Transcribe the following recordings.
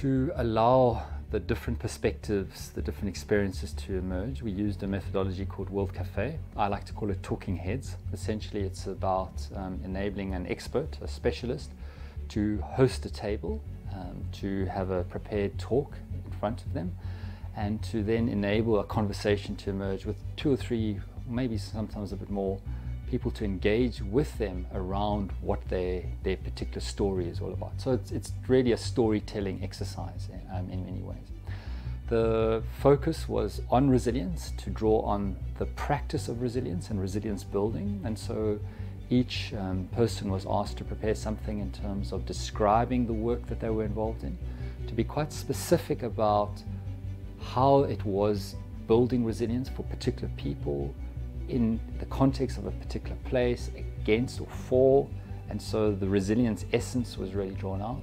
To allow the different perspectives, the different experiences to emerge, we used a methodology called World Café. I like to call it talking heads. Essentially, it's about enabling an expert, a specialist, to host a table, to have a prepared talk in front of them, and to then enable a conversation to emerge with 2 or 3, maybe sometimes a bit more, people to engage with them around what their particular story is all about. So it's really a storytelling exercise in many ways. The focus was on resilience, to draw on the practice of resilience and resilience building, and so each person was asked to prepare something in terms of describing the work that they were involved in, to be quite specific about how it was building resilience for particular people, in the context of a particular place, against or for, and so the resilience essence was really drawn out.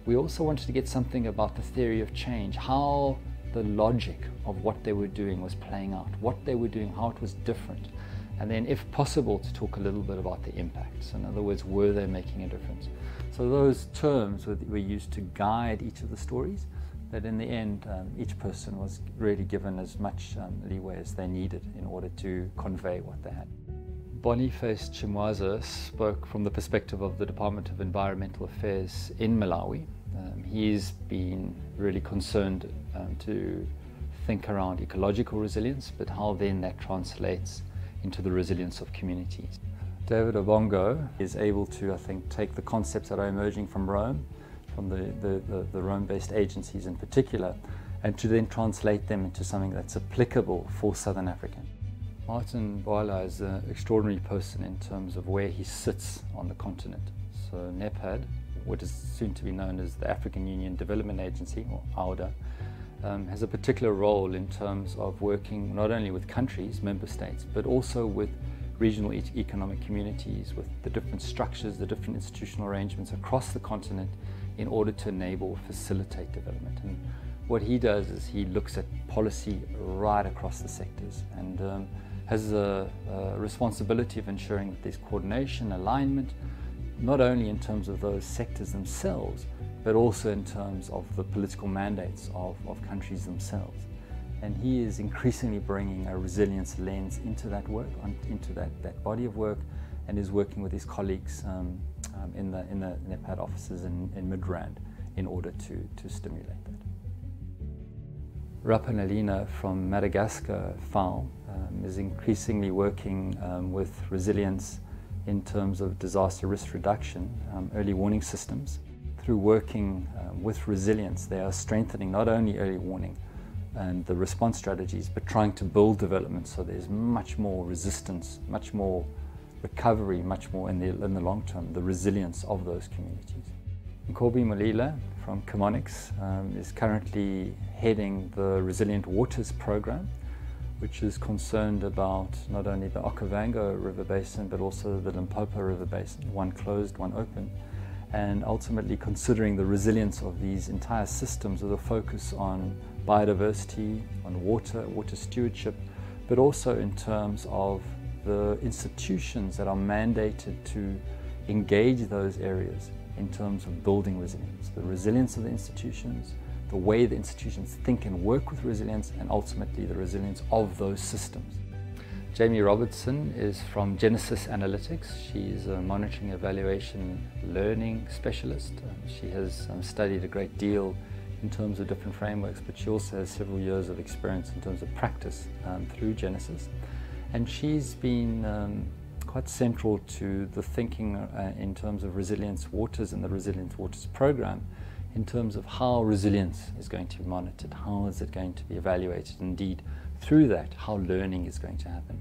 We also wanted to get something about the theory of change, how the logic of what they were doing was playing out, what they were doing, how it was different, and then if possible to talk a little bit about the impact. So in other words, were they making a difference? So those terms were used to guide each of the stories, but in the end, each person was really given as much leeway as they needed in order to convey what they had. Boniface Chimwaza spoke from the perspective of the Department of Environmental Affairs in Malawi. He's been really concerned to think around ecological resilience, but how then that translates into the resilience of communities. David Obongo is able to, I think, take the concepts that are emerging from Rome, from the Rome-based agencies in particular, and to then translate them into something that's applicable for Southern Africa. Martin Boala is an extraordinary person in terms of where he sits on the continent. So NEPAD, what is soon to be known as the African Union Development Agency, or AUDA, has a particular role in terms of working not only with countries, member states, but also with regional economic communities, with the different structures, the different institutional arrangements across the continent in order to enable, facilitate development. And what he does is he looks at policy right across the sectors and has a responsibility of ensuring that there's coordination, alignment, not only in terms of those sectors themselves, but also in terms of the political mandates of countries themselves. And he is increasingly bringing a resilience lens into that work, into that body of work, and is working with his colleagues in the NEPAD offices in Midrand in order to stimulate that. Rapa Nalina from Madagascar FAO is increasingly working with resilience in terms of disaster risk reduction, early warning systems. Through working with resilience, they are strengthening not only early warning and the response strategies, but trying to build development so there's much more resistance, much more recovery, much more in the long term, the resilience of those communities. Nkobi Molila from Chemonics is currently heading the Resilient Waters program, which is concerned about not only the Okavango River Basin, but also the Limpopo River Basin, one closed, one open, and ultimately considering the resilience of these entire systems with a focus on biodiversity, on water stewardship, but also in terms of the institutions that are mandated to engage those areas in terms of building resilience, the resilience of the institutions, the way the institutions think and work with resilience, and ultimately the resilience of those systems. Jamie Robertson is from Genesis Analytics. She's a monitoring, evaluation, learning specialist. She has studied a great deal in terms of different frameworks, but she also has several years of experience in terms of practice through Genesis. And she's been quite central to the thinking in terms of Resilience Waters and the Resilience Waters program, in terms of how resilience is going to be monitored, how is it going to be evaluated, indeed through that how learning is going to happen.